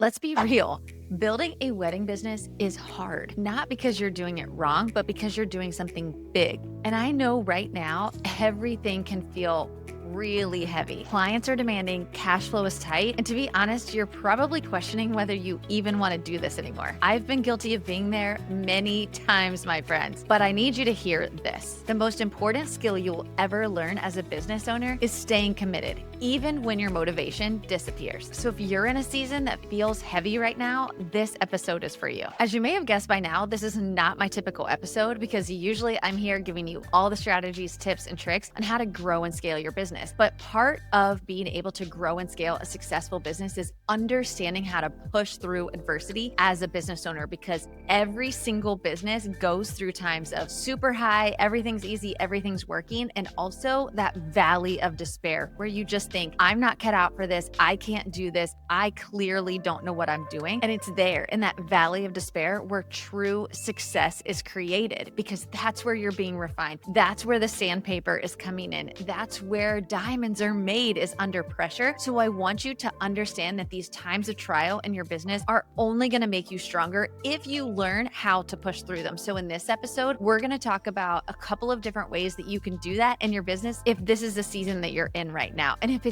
Let's be real. Building a wedding business is hard, not because you're doing it wrong, but because you're doing something big. And I know right now, everything can feel really heavy. Clients are demanding, cash flow is tight, and to be honest, you're probably questioning whether you even want to do this anymore. I've been guilty of being there many times, my friends, but I need you to hear this. The most important skill you'll ever learn as a business owner is staying committed, even when your motivation disappears. So if you're in a season that feels heavy right now, this episode is for you. As you may have guessed by now, this is not my typical episode because usually I'm here giving you all the strategies, tips, and tricks on how to grow and scale your business. But part of being able to grow and scale a successful business is understanding how to push through adversity as a business owner, because every single business goes through times of super high, everything's easy, everything's working, and also that valley of despair where you just think, I'm not cut out for this, I can't do this, I clearly don't know what I'm doing. And it's there in that valley of despair where true success is created, because that's where you're being refined. That's where the sandpaper is coming in. That's where diamonds are made, is under pressure. So I want you to understand that these times of trial in your business are only going to make you stronger if you learn how to push through them. So in this episode, we're going to talk about a couple of different ways that you can do that in your business if this is the season that you're in right now. And if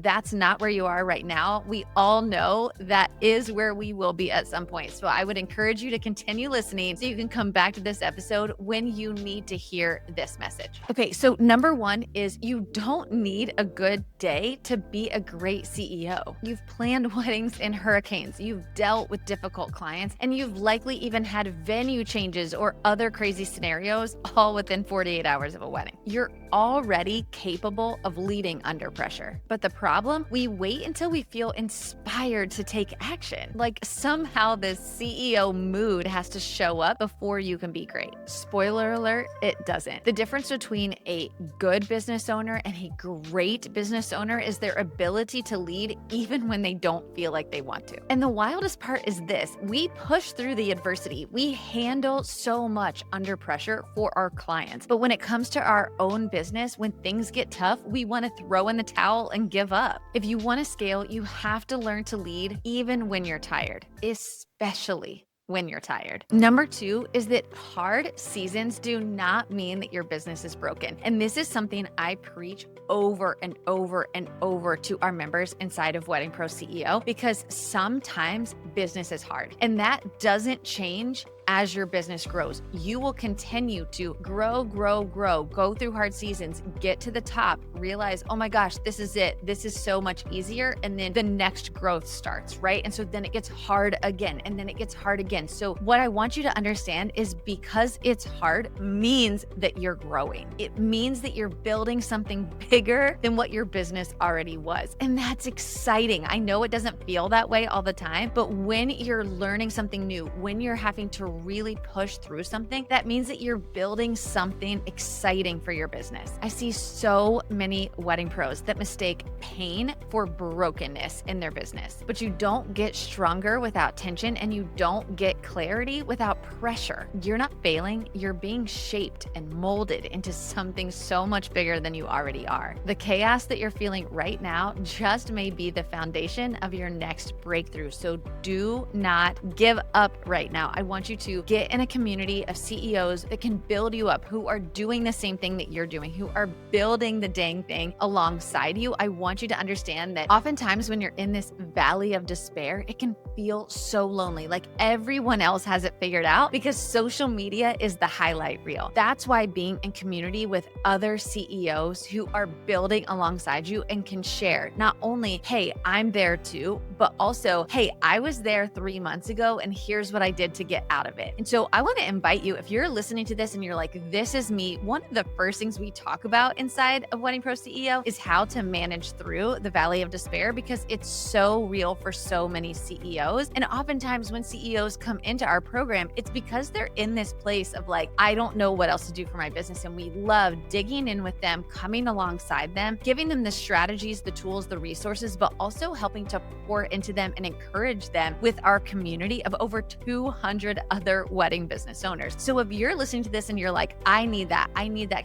that's not where you are right now, we all know that is where we will be at some point. So I would encourage you to continue listening so you can come back to this episode when you need to hear this message. Okay, so number one is you don't need a good day to be a great CEO. You've planned weddings in hurricanes, you've dealt with difficult clients, and you've likely even had venue changes or other crazy scenarios all within 48 hours of a wedding. You're already capable of leading under pressure. But the problem, we wait until we feel inspired to take action. Like somehow this CEO mood has to show up before you can be great. Spoiler alert, it doesn't. The difference between a good business owner and a great business owner is their ability to lead even when they don't feel like they want to. And the wildest part is this: we push through the adversity. We handle so much under pressure for our clients. But when it comes to our own business, when things get tough, we want to throw in the towel and give up. If you want to scale, you have to learn to lead even when you're tired, especially when you're tired. Number two is that hard seasons do not mean that your business is broken. And this is something I preach over and over and over to our members inside of Wedding Pro CEO, because sometimes business is hard and that doesn't change as your business grows. You will continue to grow, go through hard seasons, get to the top, realize, oh my gosh, this is it. This is so much easier. And then the next growth starts, right? And so then it gets hard again, and then it gets hard again. So what I want you to understand is because it's hard means that you're growing. It means that you're building something bigger than what your business already was. And that's exciting. I know it doesn't feel that way all the time, but when you're learning something new, when you're having to really push through something, that means that you're building something exciting for your business. I see so many wedding pros that mistake pain for brokenness in their business, but you don't get stronger without tension, and you don't get clarity without pressure. You're not failing, you're being shaped and molded into something so much bigger than you already are. The chaos that you're feeling right now just may be the foundation of your next breakthrough. So do not give up right now. I want you to get in a community of CEOs that can build you up, who are doing the same thing that you're doing, who are building the dang thing alongside you. I want you to understand that oftentimes when you're in this valley of despair, it can feel so lonely, like everyone else has it figured out, because social media is the highlight reel. That's why being in community with other CEOs who are building alongside you and can share not only, hey, I'm there too, but also, hey, I was there 3 months ago and here's what I did to get out of it. And so I want to invite you, if you're listening to this and you're like, this is me, one of the first things we talk about inside of Wedding Pro CEO is how to manage through the valley of despair, because it's so real for so many CEOs. And oftentimes when CEOs come into our program, it's because they're in this place of like, I don't know what else to do for my business. And we love digging in with them, coming alongside them, giving them the strategies, the tools, the resources, but also helping to pour into them and encourage them with our community of over 200 other other wedding business owners. So if you're listening to this and you're like, I need that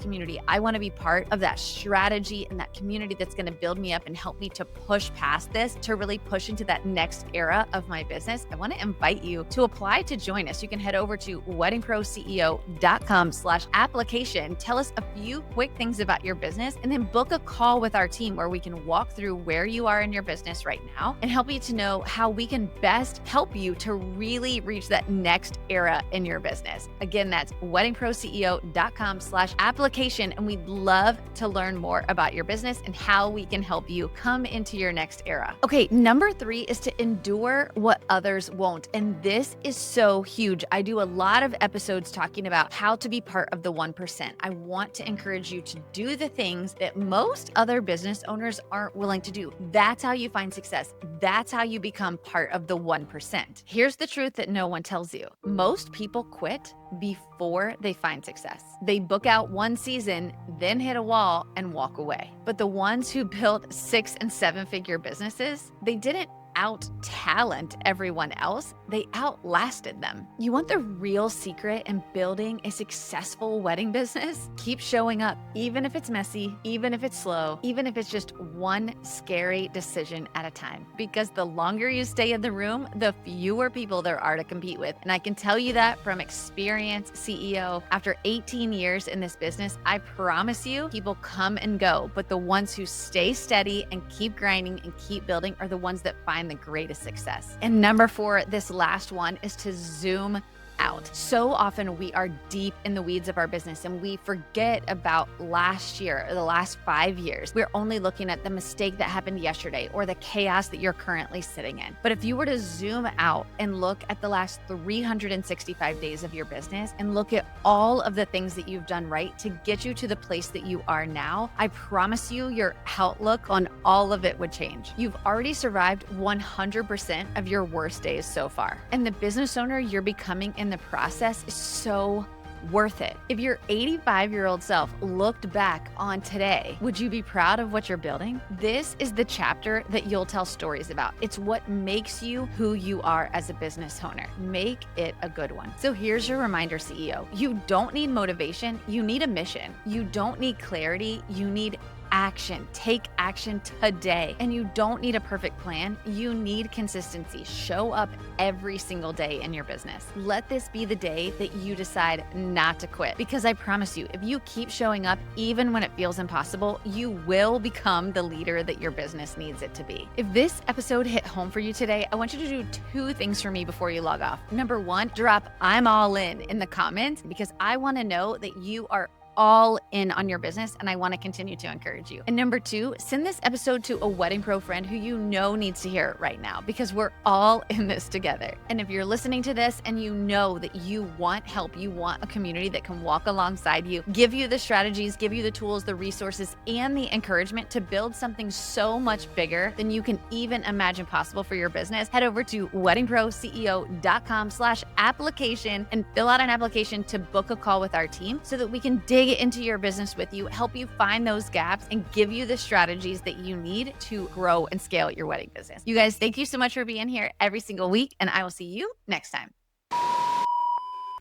community, I want to be part of that strategy and that community that's going to build me up and help me to push past this, to really push into that next era of my business, I want to invite you to apply to join us. You can head over to weddingproceo.com/application. Tell us a few quick things about your business and then book a call with our team where we can walk through where you are in your business right now and help you to know how we can best help you to really reach that next era in your business. Again, that's weddingproceo.com/application. And we'd love to learn more about your business and how we can help you come into your next era. Okay, number 3 is to endure what others won't. And this is so huge. I do a lot of episodes talking about how to be part of the 1%. I want to encourage you to do the things that most other business owners aren't willing to do. That's how you find success. That's how you become part of the 1%. Here's the truth that no one tells you. Most people quit before they find success. They book out one season, then hit a wall and walk away. But the ones who built 6- and 7-figure businesses, they didn't out-talent everyone else, they outlasted them. You want the real secret in building a successful wedding business? Keep showing up, even if it's messy, even if it's slow, even if it's just one scary decision at a time. Because the longer you stay in the room, the fewer people there are to compete with. And I can tell you that from experience, CEO. After 18 years in this business, I promise you, people come and go, but the ones who stay steady and keep grinding and keep building are the ones that find the greatest success. And number 4, this last one, is to zoom out. So often we are deep in the weeds of our business and we forget about last year or the last 5 years. We're only looking at the mistake that happened yesterday or the chaos that you're currently sitting in. But if you were to zoom out and look at the last 365 days of your business and look at all of the things that you've done right to get you to the place that you are now, I promise you your outlook on all of it would change. You've already survived 100% of your worst days so far. And the business owner you're becoming in the process is so worth it. If your 85-year-old self looked back on today, would you be proud of what you're building? This is the chapter that you'll tell stories about. It's what makes you who you are as a business owner. Make it a good one. So here's your reminder, CEO. You don't need motivation. You need a mission. You don't need clarity. You need action. Take action today. And you don't need a perfect plan. You need consistency. Show up every single day in your business. Let this be the day that you decide not to quit. Because I promise you, if you keep showing up, even when it feels impossible, you will become the leader that your business needs it to be. If this episode hit home for you today, I want you to do 2 things for me before you log off. Number 1, drop "I'm all in" the comments, because I want to know that you are all in on your business and I want to continue to encourage you. And number 2, send this episode to a wedding pro friend who you know needs to hear it right now, because we're all in this together. And if you're listening to this and you know that you want help, you want a community that can walk alongside you, give you the strategies, give you the tools, the resources, and the encouragement to build something so much bigger than you can even imagine possible for your business, head over to weddingproceo.com/application and fill out an application to book a call with our team so that we can dig into your business with you, help you find those gaps, and give you the strategies that you need to grow and scale your wedding business. You guys, thank you so much for being here every single week, and I will see you next time.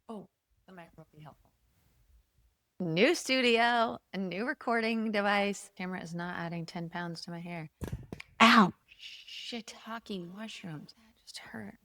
Oh, the mic will be helpful. New studio, a new recording device. Camera is not adding 10 pounds to my hair. Ow! Shiitake mushrooms. That just hurt.